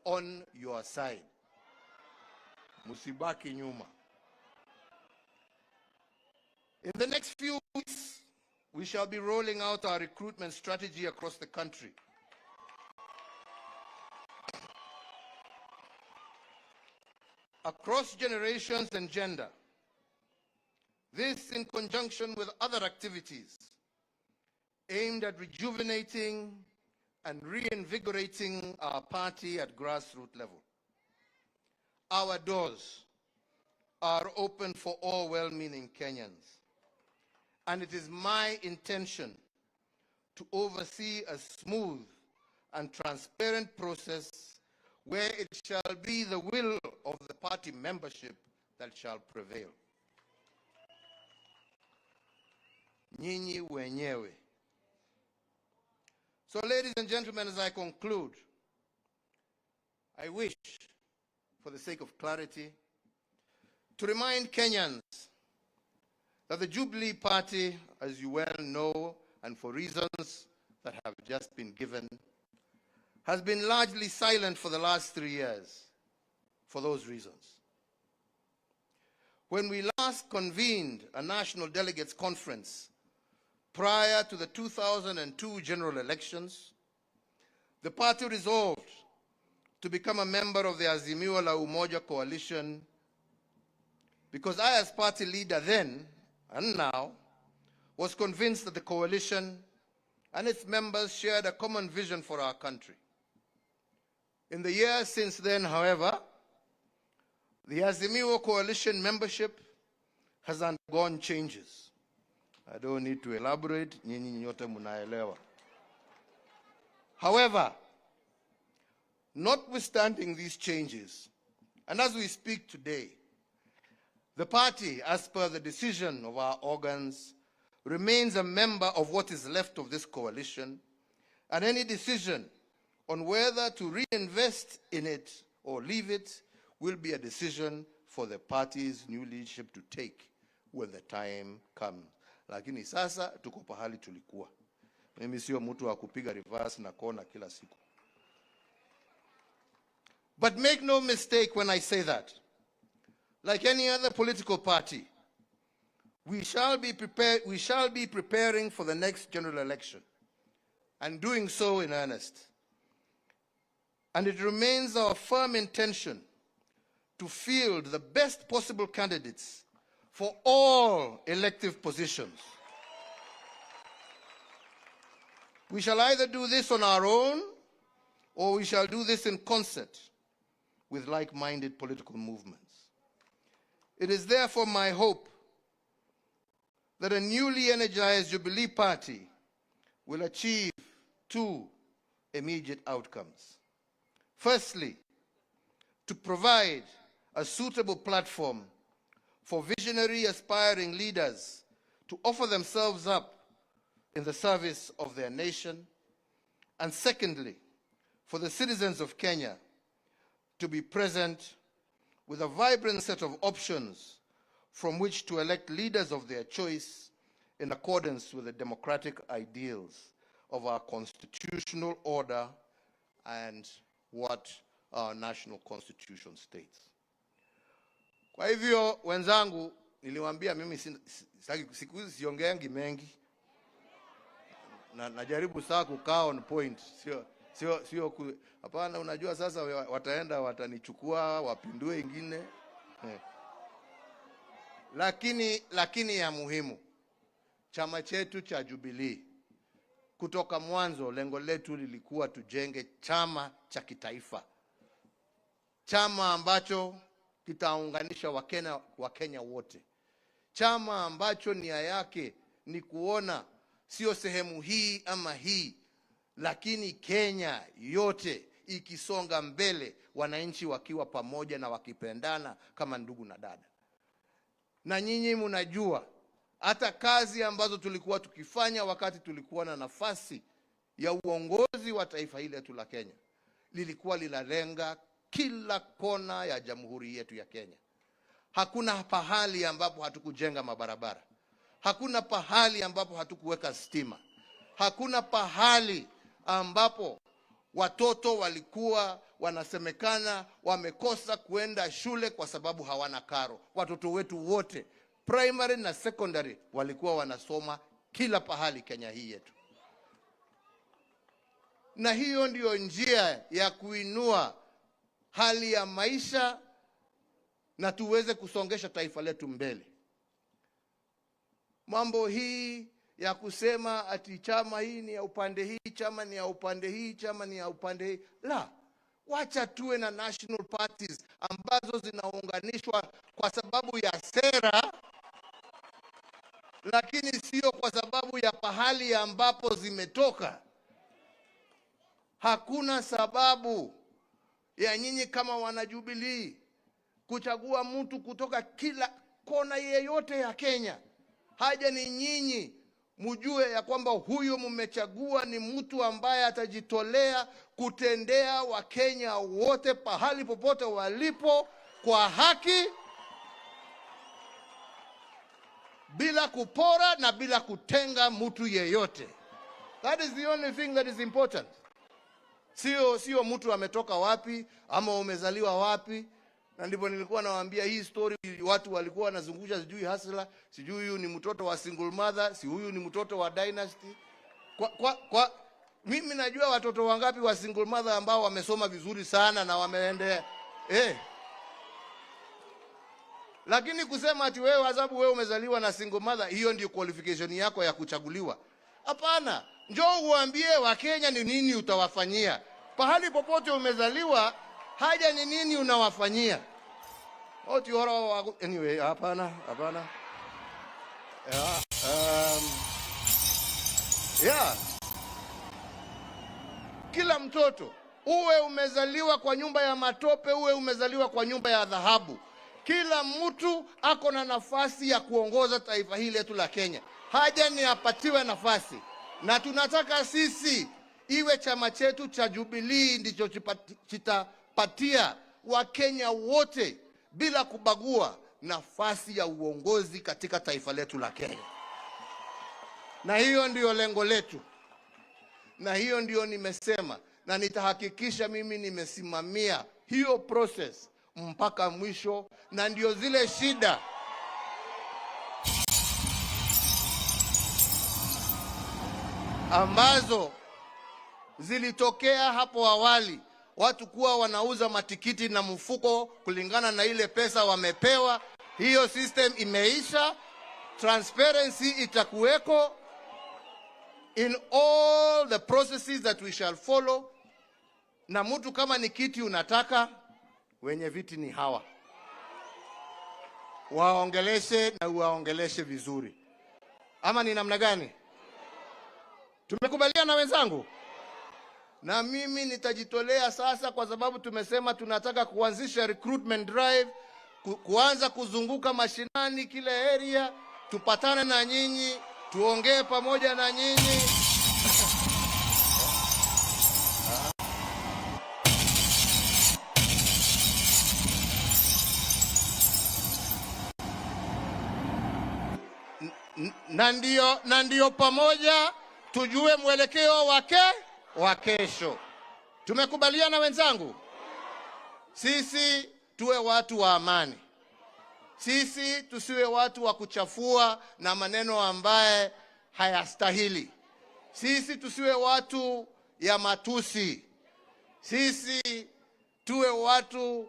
on your side. Musibaki nyuma. In the next few weeks, we shall be rolling out our recruitment strategy across the country. Across generations and gender. This in conjunction with other activities aimed at rejuvenating and reinvigorating our party at grassroots level. Our doors are open for all well-meaning Kenyans, and it is my intention to oversee a smooth and transparent process where it shall be the will of the party membership that shall prevail. Nyinyi wenyewe. So, ladies and gentlemen, as I conclude, I wish, for the sake of clarity, to remind Kenyans that the Jubilee Party, as you well know, and for reasons that have just been given, has been largely silent for the last 3 years for those reasons. When we last convened a national delegates conference prior to the 2002 general elections, the party resolved to become a member of the Azimio la Umoja coalition because I, as party leader then and now, was convinced that the coalition and its members shared a common vision for our country. In the years since then, however, the Azimio coalition membership has undergone changes. I don't need to elaborate, nyinyi nyote munaelewa. However, notwithstanding these changes, and as we speak today, the party, as per the decision of our organs, remains a member of what is left of this coalition, and any decision on whether to reinvest in it or leave it will be a decision for the party's new leadership to take when the time comes. Lakini sasa tuko pahali tulikuwa. Mimi sio mtu wa kupiga reverse na kona kila siku. But make no mistake when I say that. Like any other political party, we shall be preparing for the next general election, and doing so in earnest. And it remains our firm intention to field the best possible candidates for all elective positions. We shall either do this on our own, or we shall do this in concert with like-minded political movements. It is therefore my hope that a newly energized Jubilee Party will achieve two immediate outcomes. Firstly, to provide a suitable platform for visionary aspiring leaders to offer themselves up in the service of their nation. And secondly, for the citizens of Kenya to be present with a vibrant set of options from which to elect leaders of their choice in accordance with the democratic ideals of our constitutional order and what our national constitution states. Kwa hivyo wenzangu, niliwaambia mimi siku hizi siongeangi mengi. Najaribu saa kukaa on point. Sio hapana, unajua sasa wataenda watanichukua wapindue ingine. Lakini ya muhimu, chama chetu cha Jubilee kutoka mwanzo lengo letu lilikuwa tujenge chama cha kitaifa. Chama ambacho kitaunganisha Wakenya wote. Chama ambacho nia yake ni kuona sio sehemu hii ama hii, lakini Kenya yote ikisonga mbele, wananchi wakiwa pamoja na wakipendana kama ndugu na dada. Na nyinyi mnajua hata kazi ambazo tulikuwa tukifanya wakati tulikuwa na nafasi ya uongozi wa taifa hili letu la Kenya, lilikuwa linalenga kila kona ya jamhuri yetu ya Kenya. Hakuna pahali ambapo hatukujenga mabarabara. Hakuna pahali ambapo hatukuweka stima. Hakuna pahali ambapo watoto walikuwa wanasemekana wamekosa kuenda shule kwa sababu hawana karo. Watoto wetu wote primary na secondary walikuwa wanasoma kila pahali Kenya hii yetu. Na hiyo ndiyo njia ya kuinua hali ya maisha na tuweze kusongesha taifa letu mbele. Mambo hii ya kusema ati chama hii ni ya upande hii, chama ni ya upande hii, chama ni ya upande hii, la, wacha tuwe na national parties ambazo zinaunganishwa kwa sababu ya sera, lakini sio kwa sababu ya pahali ambapo zimetoka. Hakuna sababu ya nyinyi kama wana Jubilee kuchagua mtu kutoka kila kona yeyote ya Kenya. Haja ni nyinyi mjue ya kwamba huyo mmechagua ni mtu ambaye atajitolea kutendea Wakenya wote pahali popote walipo kwa haki, bila kupora na bila kutenga mtu yeyote. That is the only thing that is important. Sio mtu ametoka wapi ama umezaliwa wapi. Na ndipo nilikuwa nawaambia hii story, watu walikuwa wanazungusha sijui hasla, sijui huyu ni mtoto wa single mother, si huyu ni mtoto wa dynasty. Mimi najua watoto wangapi wa single mother ambao wamesoma vizuri sana na wameendea. Lakini kusema ati wewe sababu wewe umezaliwa na single mother, hiyo ndio qualification yako ya kuchaguliwa. Hapana, njoo uambie Wakenya ni nini utawafanyia. Pahali popote umezaliwa, haja ni nini unawafanyia. Anyway, hapana. Kila mtoto, uwe umezaliwa kwa nyumba ya matope, uwe umezaliwa kwa nyumba ya dhahabu, kila mtu ako na nafasi ya kuongoza taifa hili letu la Kenya. Haja ni apatiwe nafasi. Na tunataka sisi iwe chama chetu cha Jubilee ndicho chitapatia Wakenya wote bila kubagua nafasi ya uongozi katika taifa letu la Kenya. Na hiyo ndio lengo letu. Na hiyo ndio nimesema, na nitahakikisha mimi nimesimamia hiyo process mpaka mwisho. Na ndio zile shida ambazo zilitokea hapo awali, watu kuwa wanauza matikiti na mfuko kulingana na ile pesa wamepewa, hiyo system imeisha. Transparency itakuweko in all the processes that we shall follow. Na mtu kama ni kiti unataka, wenye viti ni hawa, waongeleshe na waongeleshe vizuri. Ama ni namna gani? Tumekubaliana na wenzangu? Na mimi nitajitolea sasa, kwa sababu tumesema tunataka kuanzisha recruitment drive, kuanza kuzunguka mashinani kila area, tupatane na nyinyi, tuongee pamoja na nyinyi. Na ndio pamoja tujue mwelekeo wa kesho. Tumekubaliana wenzangu? Sisi tuwe watu wa amani. Sisi tusiwe watu wa kuchafua na maneno ambaye hayastahili. Sisi tusiwe watu ya matusi. Sisi tuwe watu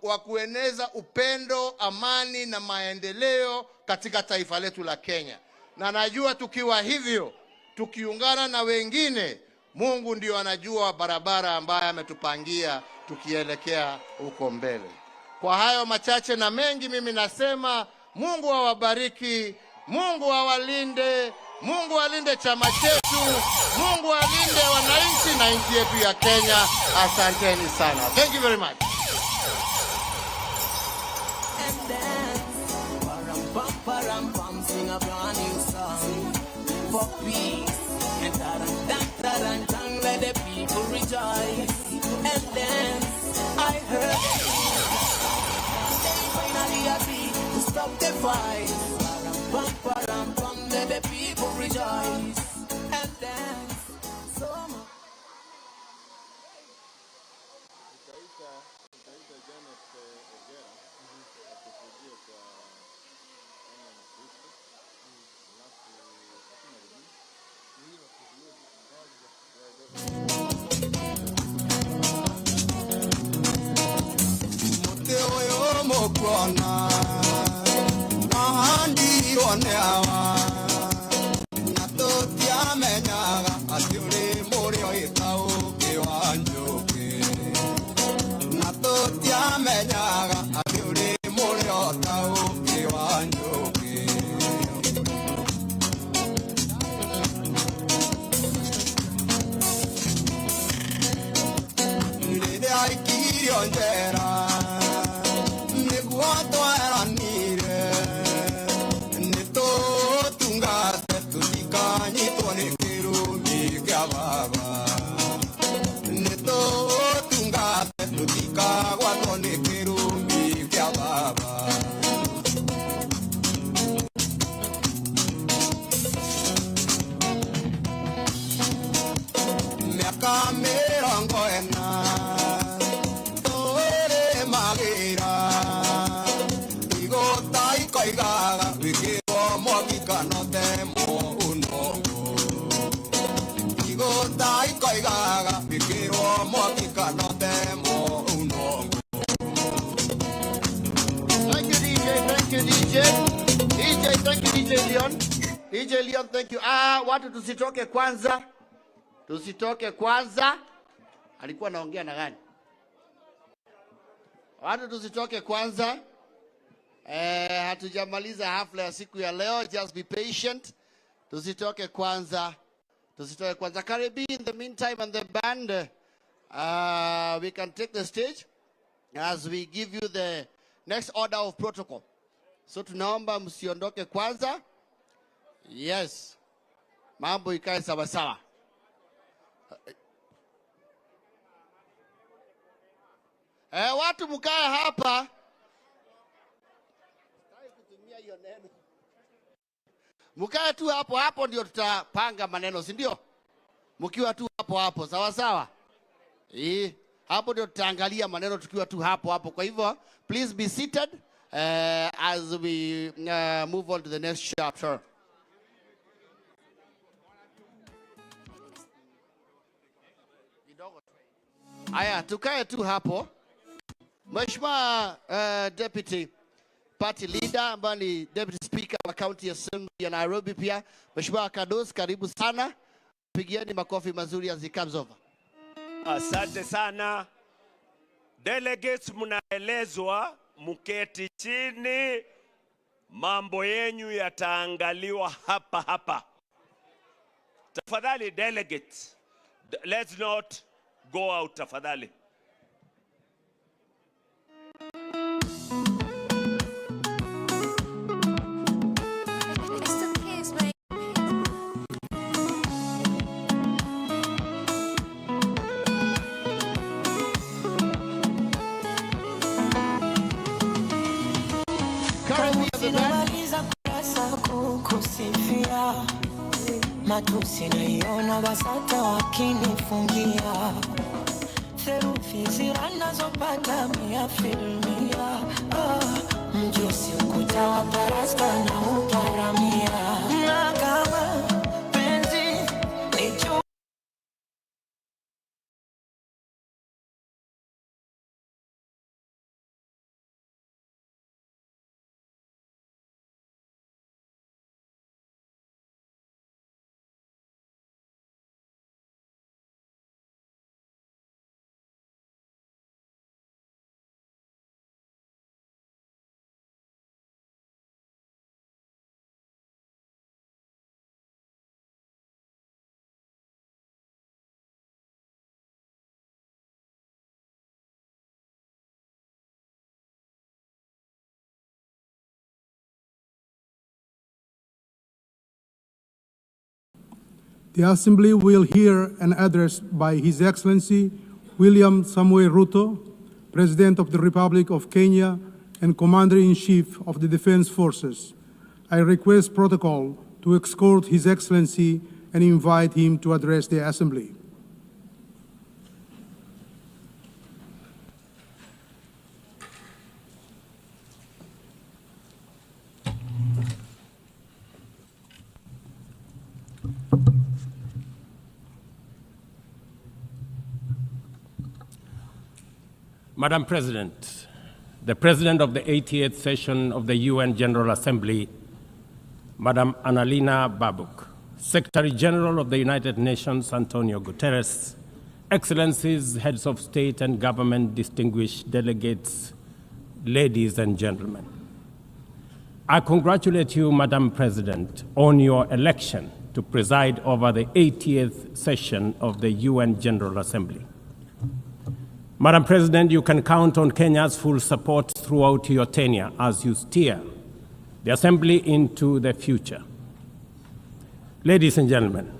wa kueneza upendo, amani na maendeleo katika taifa letu la Kenya. Na najua tukiwa hivyo, tukiungana na wengine, Mungu ndio anajua barabara ambayo ametupangia tukielekea huko mbele. Kwa hayo machache na mengi, mimi nasema Mungu awabariki, Mungu awalinde, Mungu alinde chama chetu, Mungu alinde wananchi na nchi yetu ya Kenya. Asanteni sana. Thank you very much. Sing a brand new song for peace and tarang, let the people rejoice. And then I heard they finally agreed to stop the fight. Let the people rejoice. And then so much. DJ Leon, thank you. Watu tusitoke kwanza. Tusitoke kwanza. Alikuwa anaongea na gani? Watu tusitoke kwanza. Hatujamaliza hafla ya siku ya leo. Just be patient. Tusitoke kwanza. Tusitoke kwanza. Karibi, in the meantime, and the band, we can take the stage as we give you the next order of protocol. So tunaomba msiondoke kwanza. Yes. Mambo ikae sawa sawa. Watu mkae hapa. Mkae tu hapo hapo ndio tutapanga maneno, si ndio? Mkiwa tu hapo hapo, sawa sawa? Hapo ndio tutaangalia maneno tukiwa tu hapo hapo. Kwa hivyo, please be seated as we move on to the next chapter. Aya, tukae tu hapo. Mheshimiwa Deputy Party Leader ambaye ni Deputy Speaker wa County Assembly ya Nairobi pia. Mheshimiwa Kados, karibu sana. Pigieni makofi mazuri as he comes over. Asante sana. Delegates, mnaelezwa mketi chini, mambo yenyu yataangaliwa hapa hapa. Tafadhali delegates, let's not go out tafadhali. Matusi naiona basata wakinifungia, therufi zirana zopata mia filmia, mjusi ukuta wa parasta na uparamia, na kama penzi ni The Assembly will hear an address by His Excellency William Samoei Ruto, President of the Republic of Kenya and Commander-in-Chief of the Defense Forces. I request protocol to escort His Excellency and invite him to address the Assembly. Madam President, the President of the 88th session of the UN General Assembly, Madam Annalena Baerbock, Secretary General of the United Nations, Antonio Guterres, Excellencies, Heads of State and Government, distinguished delegates, ladies and gentlemen. I congratulate you, Madam President, on your election to preside over the 80th session of the UN General Assembly. Madam President, you can count on Kenya's full support throughout your tenure as you steer the Assembly into the future. Ladies and gentlemen,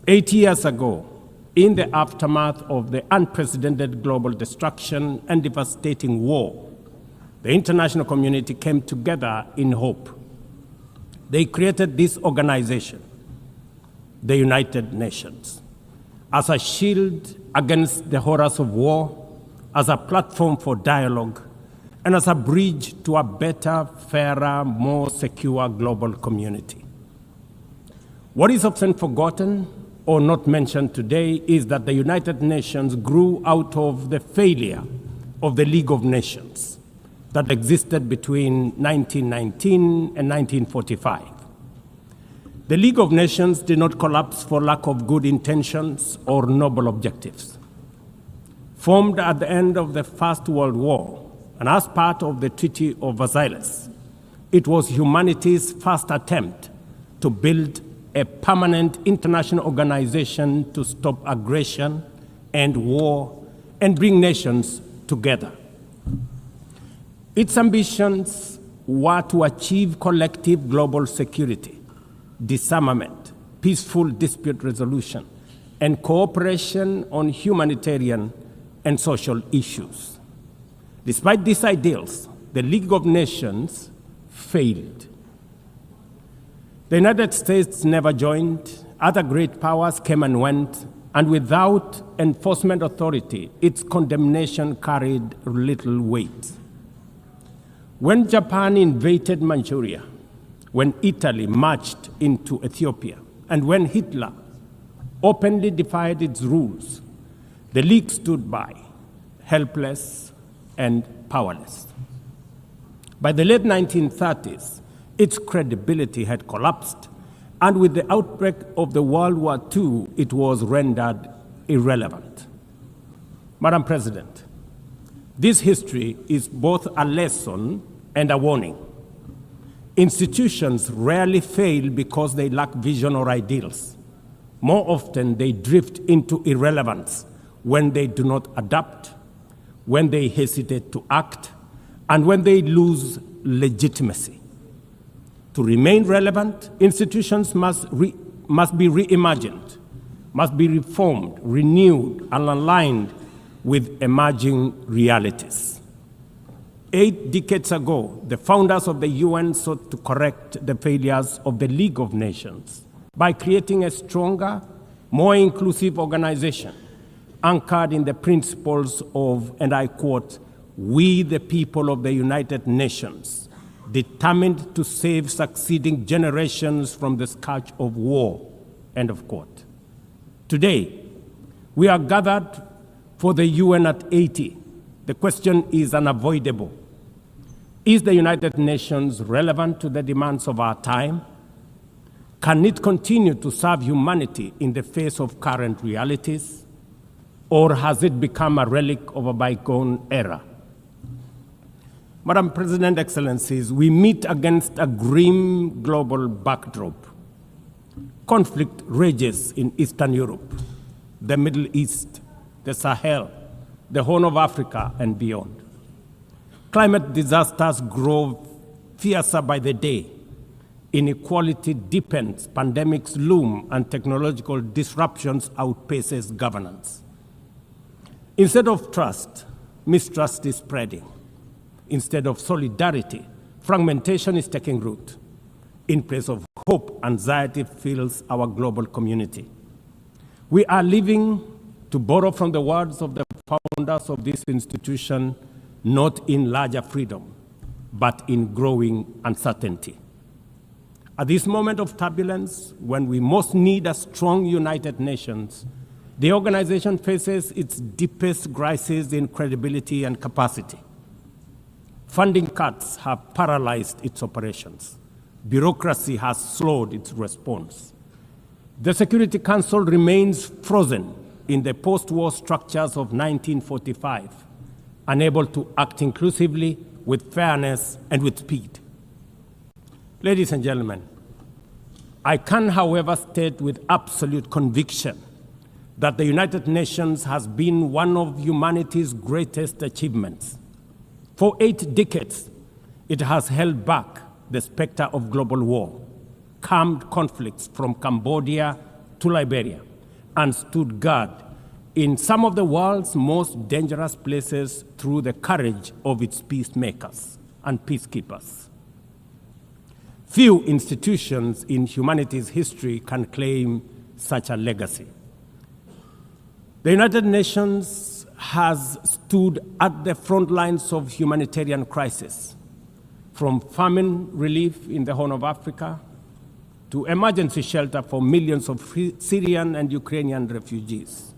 8 years ago, in the aftermath of the unprecedented global destruction and devastating war, the international community came together in hope. They created this organization, the United Nations, as a shield against the horrors of war, as a platform for dialogue, and as a bridge to a better, fairer, more secure global community. What is often forgotten or not mentioned today is that the United Nations grew out of the failure of the League of Nations that existed between 1919 and 1945. The League of Nations did not collapse for lack of good intentions or noble objectives. Formed at the end of the First World War and as part of the Treaty of Versailles, it was humanity's first attempt to build a permanent international organization to stop aggression and war and bring nations together. Its ambitions were to achieve collective global security, disarmament, peaceful dispute resolution, and cooperation on humanitarian and social issues. Despite these ideals, the League of Nations failed. The United States never joined, other great powers came and went, and without enforcement authority, its condemnation carried little weight. When Japan invaded Manchuria, when Italy marched into Ethiopia, and when Hitler openly defied its rules, the League stood by, helpless and powerless. By the late 1930s, its credibility had collapsed, and with the outbreak of the World War II, it was rendered irrelevant. Madam President, this history is both a lesson and a warning. Institutions rarely fail because they lack vision or ideals. More often, they drift into irrelevance when they do not adapt, when they hesitate to act, and when they lose legitimacy. To remain relevant, institutions must be reimagined, must be reformed, renewed, and aligned with emerging realities. 8 decades ago, the founders of the UN sought to correct the failures of the League of Nations by creating a stronger, more inclusive organization anchored in the principles of, and I quote, "We the people of the United Nations, determined to save succeeding generations from the scourge of war," end of quote. Today, we are gathered for the UN at 80. The question is unavoidable. Is the United Nations relevant to the demands of our time? Can it continue to serve humanity in the face of current realities? Or has it become a relic of a bygone era? Madam President, Excellencies, we meet against a grim global backdrop. Conflict rages in Eastern Europe, the Middle East, the Sahel, the Horn of Africa, and beyond. Climate disasters grow fiercer by the day. Inequality deepens, pandemics loom, and technological disruptions outpaces governance. Instead of trust, mistrust is spreading. Instead of solidarity, fragmentation is taking root. In place of hope, anxiety fills our global community. We are living, to borrow from the words of the founders of this institution, not in larger freedom, but in growing uncertainty. At this moment of turbulence, when we most need a strong United Nations, The organization faces its deepest crisis in credibility and capacity. Funding cuts have paralyzed its operations. Bureaucracy has slowed its response. The Security Council remains frozen in the post-war structures of 1945, unable to act inclusively, with fairness, and with speed. Ladies and gentlemen, I can, however, state with absolute conviction that the United Nations has been one of humanity's greatest achievements. For 8 decades, it has held back the specter of global war, calmed conflicts from Cambodia to Liberia, and stood guard in some of the world's most dangerous places through the courage of its peacemakers and peacekeepers. Few institutions in humanity's history can claim such a legacy. The United Nations has stood at the front lines of humanitarian crisis, from famine relief in the Horn of Africa to emergency shelter for millions of Syrian and Ukrainian refugees.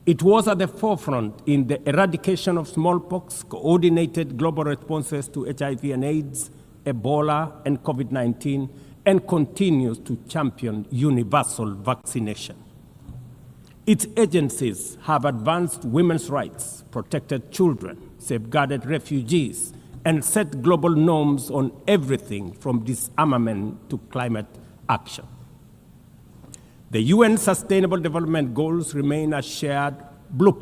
It was at the forefront in the eradication of smallpox, coordinated global responses to HIV and AIDS, Ebola, and COVID-19, and continues to champion universal vaccination. Its agencies have advanced women's rights, protected children, safeguarded refugees, and set global norms on everything from disarmament to climate action. The UN Sustainable Development Goals remain a shared blueprint